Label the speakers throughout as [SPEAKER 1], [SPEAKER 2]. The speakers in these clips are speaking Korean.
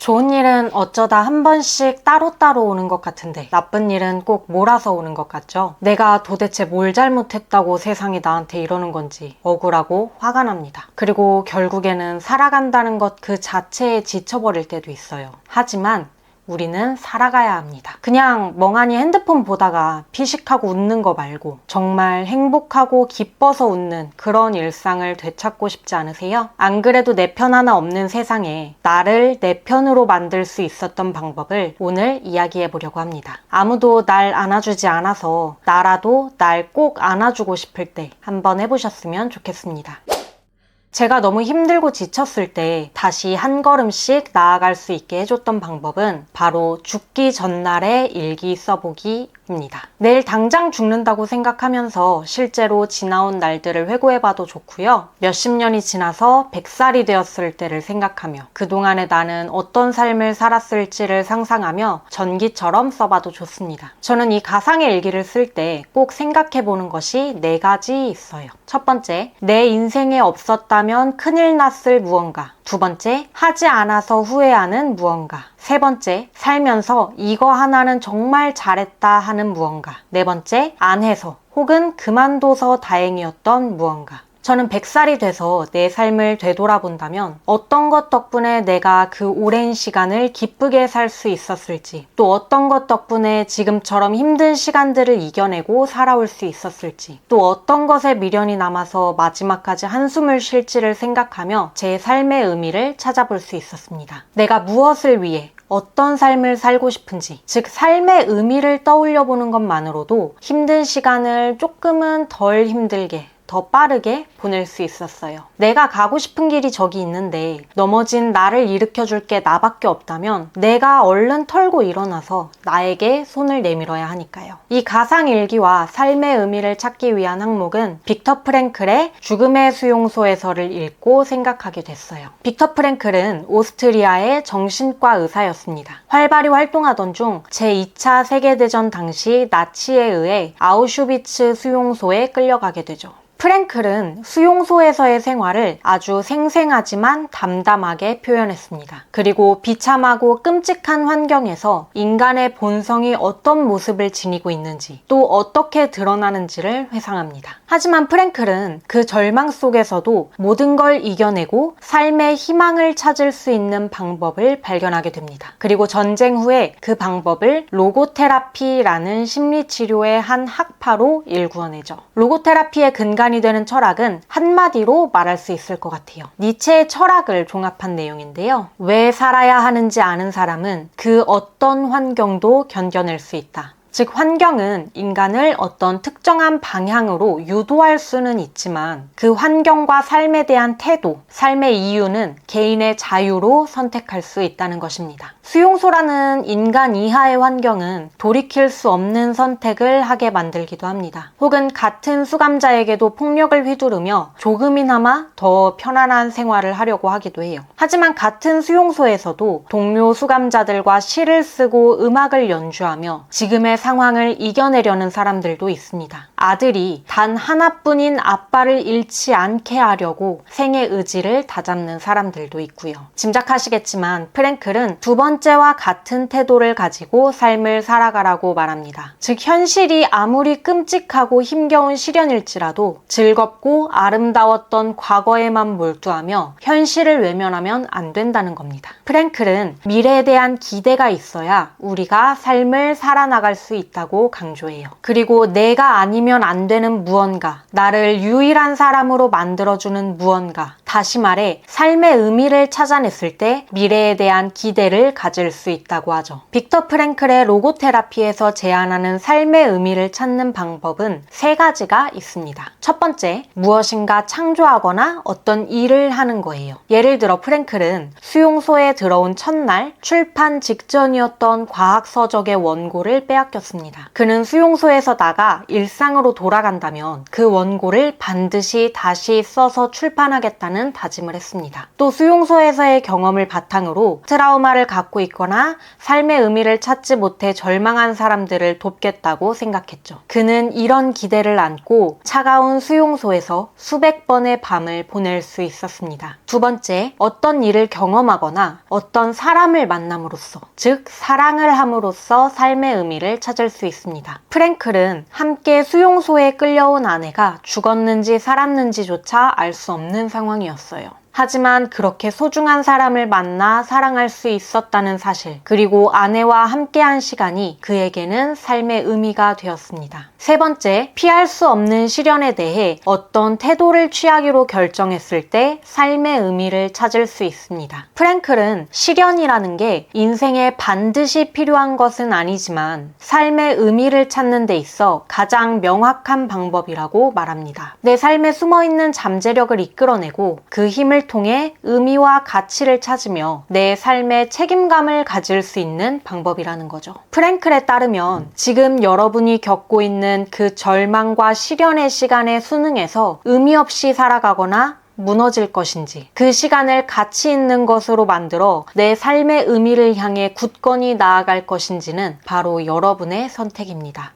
[SPEAKER 1] 좋은 일은 어쩌다 한 번씩 따로따로 오는 것 같은데 나쁜 일은 꼭 몰아서 오는 것 같죠? 내가 도대체 뭘 잘못했다고 세상이 나한테 이러는 건지 억울하고 화가 납니다. 그리고 결국에는 살아간다는 것 그 자체에 지쳐버릴 때도 있어요. 하지만 우리는 살아가야 합니다. 그냥 멍하니 핸드폰 보다가 피식하고 웃는 거 말고 정말 행복하고 기뻐서 웃는 그런 일상을 되찾고 싶지 않으세요? 안 그래도 내 편 하나 없는 세상에 나를 내 편으로 만들 수 있었던 방법을 오늘 이야기해 보려고 합니다. 아무도 날 안아주지 않아서 나라도 날 꼭 안아주고 싶을 때 한번 해보셨으면 좋겠습니다. 제가 너무 힘들고 지쳤을 때 다시 한 걸음씩 나아갈 수 있게 해줬던 방법은 바로 죽기 전날에 일기 써보기입니다. 내일 당장 죽는다고 생각하면서 실제로 지나온 날들을 회고해봐도 좋고요. 몇십 년이 지나서 100살이 되었을 때를 생각하며 그동안에 나는 어떤 삶을 살았을지를 상상하며 전기처럼 써봐도 좋습니다. 저는 이 가상의 일기를 쓸 때 꼭 생각해보는 것이 4가지 있어요. 첫 번째, 내 인생에 없었다면 큰일 났을 무언가. 두 번째, 하지 않아서 후회하는 무언가. 세 번째, 살면서 이거 하나는 정말 잘했다 하는 무언가. 네 번째, 안 해서 혹은 그만둬서 다행이었던 무언가. 저는 100살이 돼서 내 삶을 되돌아본다면 어떤 것 덕분에 내가 그 오랜 시간을 기쁘게 살 수 있었을지, 또 어떤 것 덕분에 지금처럼 힘든 시간들을 이겨내고 살아올 수 있었을지, 또 어떤 것에 미련이 남아서 마지막까지 한숨을 쉴지를 생각하며 제 삶의 의미를 찾아볼 수 있었습니다. 내가 무엇을 위해 어떤 삶을 살고 싶은지, 즉 삶의 의미를 떠올려 보는 것만으로도 힘든 시간을 조금은 덜 힘들게, 더 빠르게 보낼 수 있었어요. 내가 가고 싶은 길이 저기 있는데 넘어진 나를 일으켜줄 게 나밖에 없다면 내가 얼른 털고 일어나서 나에게 손을 내밀어야 하니까요. 이 가상일기와 삶의 의미를 찾기 위한 항목은 빅터 프랭클의 죽음의 수용소에서를 읽고 생각하게 됐어요. 빅터 프랭클은 오스트리아의 정신과 의사였습니다. 활발히 활동하던 중 제2차 세계대전 당시 나치에 의해 아우슈비츠 수용소에 끌려가게 되죠. 프랭클은 수용소에서의 생활을 아주 생생하지만 담담하게 표현했습니다. 그리고 비참하고 끔찍한 환경에서 인간의 본성이 어떤 모습을 지니고 있는지, 또 어떻게 드러나는지를 회상합니다. 하지만 프랭클은 그 절망 속에서도 모든 걸 이겨내고 삶의 희망을 찾을 수 있는 방법을 발견하게 됩니다. 그리고 전쟁 후에 그 방법을 로고테라피라는 심리치료의 한 학파로 일구어내죠. 로고테라피의 근간이 되는 철학은 한마디로 말할 수 있을 것 같아요. 니체의 철학을 종합한 내용인데요. 왜 살아야 하는지 아는 사람은 그 어떤 환경도 견뎌낼 수 있다. 즉 환경은 인간을 어떤 특정한 방향으로 유도할 수는 있지만 그 환경과 삶에 대한 태도, 삶의 이유는 개인의 자유로 선택할 수 있다는 것입니다. 수용소라는 인간 이하의 환경은 돌이킬 수 없는 선택을 하게 만들기도 합니다. 혹은 같은 수감자에게도 폭력을 휘두르며 조금이나마 더 편안한 생활을 하려고 하기도 해요. 하지만 같은 수용소에서도 동료 수감자들과 시를 쓰고 음악을 연주하며 지금의 상황을 이겨내려는 사람들도 있습니다. 아들이 단 하나뿐인 아빠를 잃지 않게 하려고 생의 의지를 다잡는 사람들도 있고요. 짐작하시겠지만 프랭클은 두 번째와 같은 태도를 가지고 삶을 살아가라고 말합니다. 즉 현실이 아무리 끔찍하고 힘겨운 시련일지라도 즐겁고 아름다웠던 과거에만 몰두하며 현실을 외면하면 안 된다는 겁니다. 프랭클은 미래에 대한 기대가 있어야 우리가 삶을 살아나갈 수 있다고 강조해요. 그리고 내가 아니면 안 되는 무언가, 나를 유일한 사람으로 만들어주는 무언가, 다시 말해 삶의 의미를 찾아냈을 때 미래에 대한 기대를 가질 수 있다고 하죠. 빅터 프랭클의 로고테라피에서 제안하는 삶의 의미를 찾는 방법은 3가지가 있습니다. 첫 번째, 무엇인가 창조하거나 어떤 일을 하는 거예요. 예를 들어 프랭클은 수용소에 들어온 첫날 출판 직전이었던 과학서적의 원고를 빼앗겼습니다. 그는 수용소에서 나가 일상으로 돌아간다면 그 원고를 반드시 다시 써서 출판하겠다는 살겠다는 다짐을 했습니다. 또 수용소에서의 경험을 바탕으로 트라우마를 갖고 있거나 삶의 의미를 찾지 못해 절망한 사람들을 돕겠다고 생각했죠. 그는 이런 기대를 안고 차가운 수용소에서 수백 번의 밤을 보낼 수 있었습니다. 두 번째, 어떤 일을 경험하거나 어떤 사람을 만남으로써, 즉 사랑을 함으로써 삶의 의미를 찾을 수 있습니다. 프랭클은 함께 수용소에 끌려온 아내가 죽었는지 살았는지조차 알 수 없는 상황이었어요. 하지만 그렇게 소중한 사람을 만나 사랑할 수 있었다는 사실, 그리고 아내와 함께한 시간이 그에게는 삶의 의미가 되었습니다. 세 번째, 피할 수 없는 시련에 대해 어떤 태도를 취하기로 결정했을 때 삶의 의미를 찾을 수 있습니다. 프랭클은 시련이라는 게 인생에 반드시 필요한 것은 아니지만 삶의 의미를 찾는 데 있어 가장 명확한 방법이라고 말합니다. 내 삶에 숨어있는 잠재력을 이끌어내고 그 힘을 통해 의미와 가치를 찾으며 내 삶에 책임감을 가질 수 있는 방법이라는 거죠. 프랭클에 따르면 지금 여러분이 겪고 있는 그 절망과 시련의 시간에 순응해서 의미 없이 살아가거나 무너질 것인지, 그 시간을 가치 있는 것으로 만들어 내 삶의 의미를 향해 굳건히 나아갈 것인지는 바로 여러분의 선택입니다.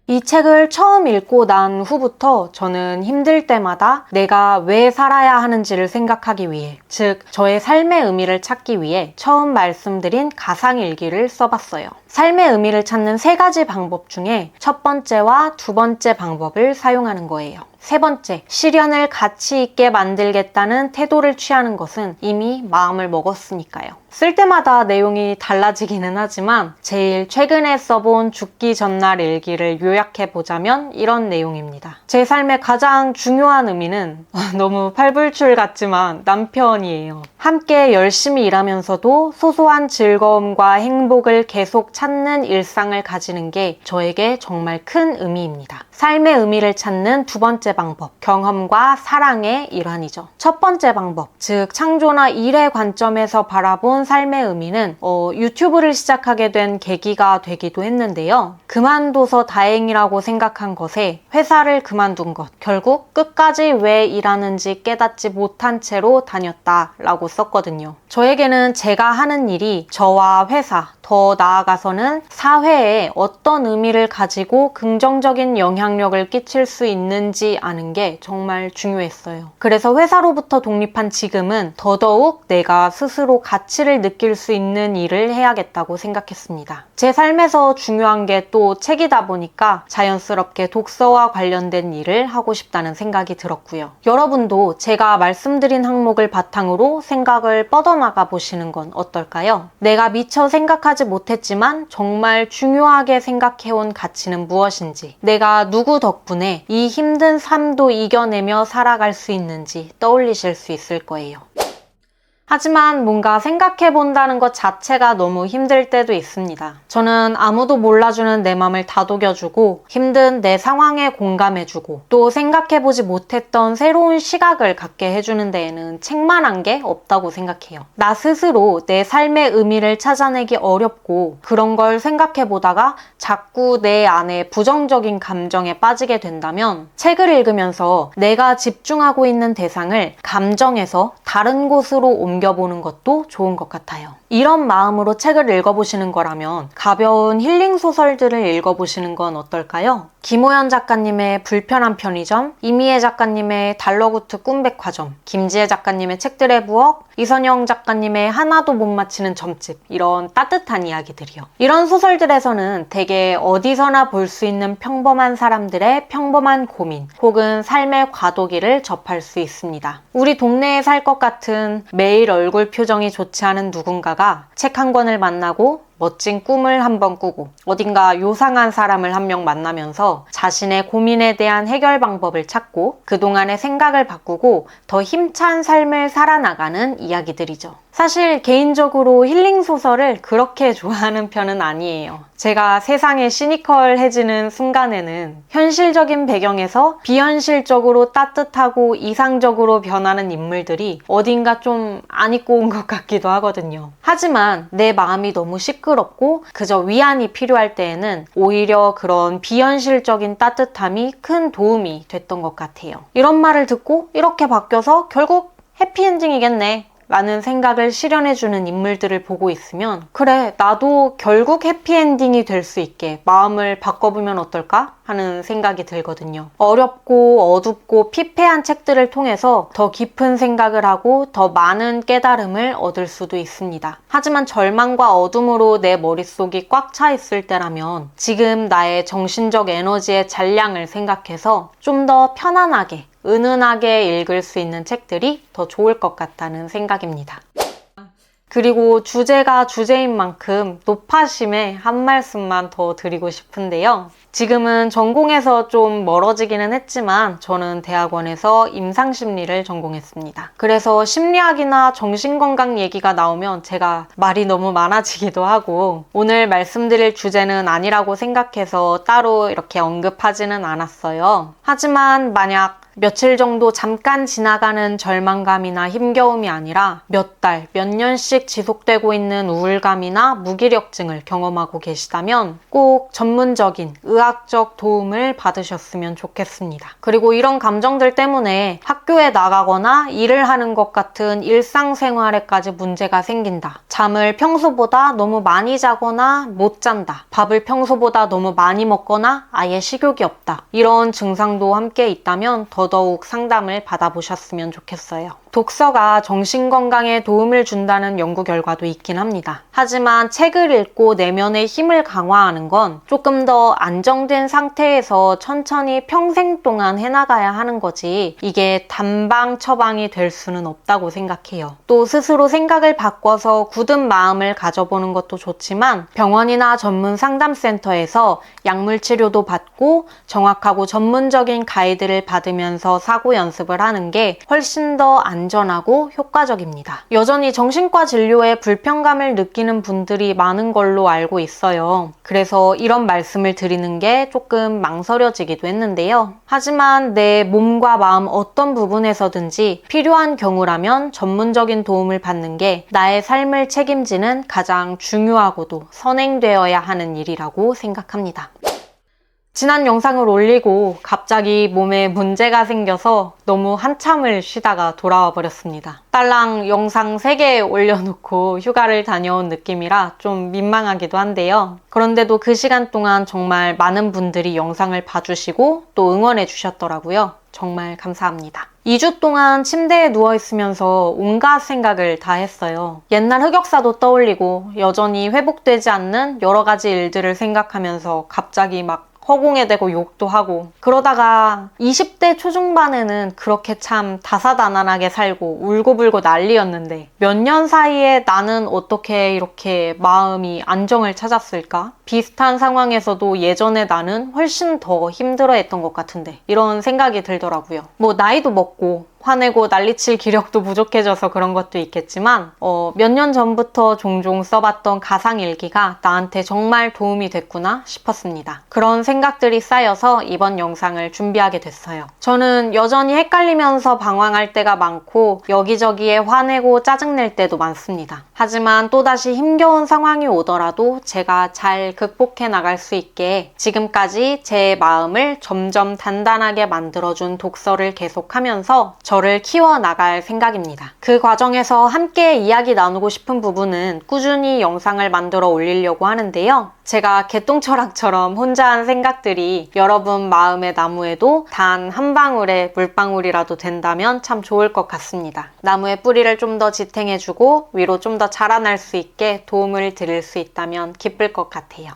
[SPEAKER 1] 이 책을 처음 읽고 난 후부터 저는 힘들 때마다 내가 왜 살아야 하는지를 생각하기 위해, 즉 저의 삶의 의미를 찾기 위해 처음 말씀드린 가상일기를 써봤어요. 삶의 의미를 찾는 세 가지 방법 중에 첫 번째와 두 번째 방법을 사용하는 거예요. 세 번째, 시련을 가치 있게 만들겠다는 태도를 취하는 것은 이미 마음을 먹었으니까요. 쓸 때마다 내용이 달라지기는 하지만 제일 최근에 써본 죽기 전날 일기를 요약해보자면 이런 내용입니다. 제 삶의 가장 중요한 의미는 너무 팔불출 같지만 남편이에요. 함께 열심히 일하면서도 소소한 즐거움과 행복을 계속 찾는 일상을 가지는 게 저에게 정말 큰 의미입니다. 삶의 의미를 찾는 두 번째 방법, 경험과 사랑의 일환이죠. 첫 번째 방법, 즉 창조나 일의 관점에서 바라본 삶의 의미는 유튜브를 시작하게 된 계기가 되기도 했는데요. 그만둬서 다행이라고 생각한 것에 회사를 그만둔 것, 결국 끝까지 왜 일하는지 깨닫지 못한 채로 다녔다라고 썼거든요. 저에게는 제가 하는 일이 저와 회사, 더 나아가서는 사회에 어떤 의미를 가지고 긍정적인 영향력을 끼칠 수 있는지 아는 게 정말 중요했어요. 그래서 회사로부터 독립한 지금은 더더욱 내가 스스로 가치를 느낄 수 있는 일을 해야겠다고 생각했습니다. 제 삶에서 중요한 게 또 책이다 보니까 자연스럽게 독서와 관련된 일을 하고 싶다는 생각이 들었고요. 여러분도 제가 말씀드린 항목을 바탕으로 생각을 뻗어나가 보시는 건 어떨까요? 내가 미처 생각하지 못했지만 정말 중요하게 생각해온 가치는 무엇인지, 내가 누구 덕분에 이 힘든 삶도 이겨내며 살아갈 수 있는지 떠올리실 수 있을 거예요. 하지만 뭔가 생각해본다는 것 자체가 너무 힘들 때도 있습니다. 저는 아무도 몰라주는 내 맘을 다독여주고 힘든 내 상황에 공감해주고 또 생각해보지 못했던 새로운 시각을 갖게 해주는 데에는 책만한 게 없다고 생각해요. 나 스스로 내 삶의 의미를 찾아내기 어렵고 그런 걸 생각해보다가 자꾸 내 안에 부정적인 감정에 빠지게 된다면 책을 읽으면서 내가 집중하고 있는 대상을 감정에서 다른 곳으로 옮겨보는 것도 좋은 것 같아요. 이런 마음으로 책을 읽어보시는 거라면 가벼운 힐링 소설들을 읽어보시는 건 어떨까요? 김호연 작가님의 불편한 편의점, 이미애 작가님의 달러구트 꿈백화점, 김지혜 작가님의 책들의 부엌, 이선영 작가님의 하나도 못 맞히는 점집, 이런 따뜻한 이야기들이요. 이런 소설들에서는 되게 어디서나 볼 수 있는 평범한 사람들의 평범한 고민 혹은 삶의 과도기를 접할 수 있습니다. 우리 동네에 살 것 같은 매일 얼굴 표정이 좋지 않은 누군가가 책 한 권을 만나고 멋진 꿈을 한번 꾸고 어딘가 요상한 사람을 한 명 만나면서 자신의 고민에 대한 해결 방법을 찾고 그동안의 생각을 바꾸고 더 힘찬 삶을 살아나가는 이야기들이죠. 사실 개인적으로 힐링 소설을 그렇게 좋아하는 편은 아니에요. 제가 세상에 시니컬해지는 순간에는 현실적인 배경에서 비현실적으로 따뜻하고 이상적으로 변하는 인물들이 어딘가 좀 안 입고 온 것 같기도 하거든요. 하지만 내 마음이 너무 시끄럽고 그저 위안이 필요할 때에는 오히려 그런 비현실적인 따뜻함이 큰 도움이 됐던 것 같아요. 이런 말을 듣고 이렇게 바뀌어서 결국 해피엔딩이겠네 라는 생각을 실현해주는 인물들을 보고 있으면 그래, 나도 결국 해피엔딩이 될 수 있게 마음을 바꿔보면 어떨까? 하는 생각이 들거든요. 어렵고 어둡고 피폐한 책들을 통해서 더 깊은 생각을 하고 더 많은 깨달음을 얻을 수도 있습니다. 하지만 절망과 어둠으로 내 머릿속이 꽉 차 있을 때라면 지금 나의 정신적 에너지의 잔량을 생각해서 좀 더 편안하게 은은하게 읽을 수 있는 책들이 더 좋을 것 같다는 생각입니다. 그리고 주제가 주제인 만큼 노파심에 한 말씀만 더 드리고 싶은데요. 지금은 전공에서 좀 멀어지기는 했지만 저는 대학원에서 임상심리를 전공했습니다. 그래서 심리학이나 정신건강 얘기가 나오면 제가 말이 너무 많아지기도 하고 오늘 말씀드릴 주제는 아니라고 생각해서 따로 이렇게 언급하지는 않았어요. 하지만 만약 며칠 정도 잠깐 지나가는 절망감이나 힘겨움이 아니라 몇 달, 몇 년씩 지속되고 있는 우울감이나 무기력증을 경험하고 계시다면 꼭 전문적인 의학적 도움을 받으셨으면 좋겠습니다. 그리고 이런 감정들 때문에 학교에 나가거나 일을 하는 것 같은 일상생활에까지 문제가 생긴다. 잠을 평소보다 너무 많이 자거나 못 잔다. 밥을 평소보다 너무 많이 먹거나 아예 식욕이 없다. 이런 증상도 함께 있다면 더더욱 상담을 받아보셨으면 좋겠어요. 독서가 정신건강에 도움을 준다는 연구 결과도 있긴 합니다. 하지만 책을 읽고 내면의 힘을 강화하는 건 조금 더 안정된 상태에서 천천히 평생 동안 해나가야 하는 거지 이게 단방 처방이 될 수는 없다고 생각해요. 또 스스로 생각을 바꿔서 굳은 마음을 가져보는 것도 좋지만 병원이나 전문 상담센터에서 약물 치료도 받고 정확하고 전문적인 가이드를 받으면서 사고 연습을 하는 게 훨씬 더 안전하고 효과적입니다. 여전히 정신과 진료에 불편감을 느끼는 분들이 많은 걸로 알고 있어요. 그래서 이런 말씀을 드리는 게 조금 망설여지기도 했는데요. 하지만 내 몸과 마음 어떤 부분에서든지 필요한 경우라면 전문적인 도움을 받는 게 나의 삶을 책임지는 가장 중요하고도 선행되어야 하는 일이라고 생각합니다. 지난 영상을 올리고 갑자기 몸에 문제가 생겨서 너무 한참을 쉬다가 돌아와 버렸습니다. 딸랑 영상 3개 올려놓고 휴가를 다녀온 느낌이라 좀 민망하기도 한데요. 그런데도 그 시간 동안 정말 많은 분들이 영상을 봐주시고 또 응원해 주셨더라고요. 정말 감사합니다. 2주 동안 침대에 누워있으면서 온갖 생각을 다 했어요. 옛날 흑역사도 떠올리고 여전히 회복되지 않는 여러 가지 일들을 생각하면서 갑자기 막 허공에 대고 욕도 하고 그러다가 20대 초중반에는 그렇게 참 다사다난하게 살고 울고불고 난리였는데 몇 년 사이에 나는 어떻게 이렇게 마음이 안정을 찾았을까? 비슷한 상황에서도 예전에 나는 훨씬 더 힘들어했던 것 같은데 이런 생각이 들더라고요. 뭐 나이도 먹고 화내고 난리칠 기력도 부족해져서 그런 것도 있겠지만 몇 년 전부터 종종 써봤던 가상일기가 나한테 정말 도움이 됐구나 싶었습니다. 그런 생각들이 쌓여서 이번 영상을 준비하게 됐어요. 저는 여전히 헷갈리면서 방황할 때가 많고 여기저기에 화내고 짜증낼 때도 많습니다. 하지만 또다시 힘겨운 상황이 오더라도 제가 잘 극복해 나갈 수 있게 지금까지 제 마음을 점점 단단하게 만들어준 독서를 계속하면서 저를 키워나갈 생각입니다. 그 과정에서 함께 이야기 나누고 싶은 부분은 꾸준히 영상을 만들어 올리려고 하는데요. 제가 개똥철학처럼 혼자 한 생각들이 여러분 마음의 나무에도 단 한 방울의 물방울이라도 된다면 참 좋을 것 같습니다. 나무의 뿌리를 좀 더 지탱해주고 위로 좀 더 자라날 수 있게 도움을 드릴 수 있다면 기쁠 것 같아요.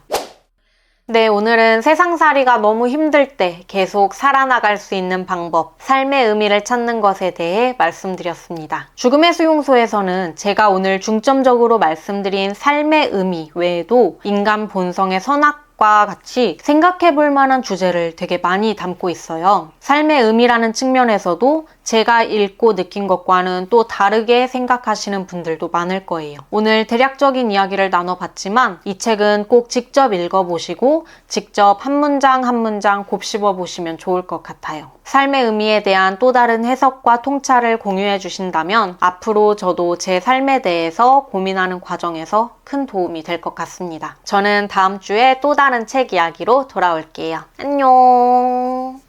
[SPEAKER 1] 네, 오늘은 세상살이가 너무 힘들 때 계속 살아나갈 수 있는 방법, 삶의 의미를 찾는 것에 대해 말씀드렸습니다. 죽음의 수용소에서는 제가 오늘 중점적으로 말씀드린 삶의 의미 외에도 인간 본성의 선악과 같이 생각해 볼 만한 주제를 되게 많이 담고 있어요. 삶의 의미라는 측면에서도 제가 읽고 느낀 것과는 또 다르게 생각하시는 분들도 많을 거예요. 오늘 대략적인 이야기를 나눠봤지만 이 책은 꼭 직접 읽어보시고 직접 한 문장 한 문장 곱씹어 보시면 좋을 것 같아요. 삶의 의미에 대한 또 다른 해석과 통찰을 공유해 주신다면 앞으로 저도 제 삶에 대해서 고민하는 과정에서 큰 도움이 될 것 같습니다. 저는 다음 주에 또 다른 책 이야기로 돌아올게요. 안녕!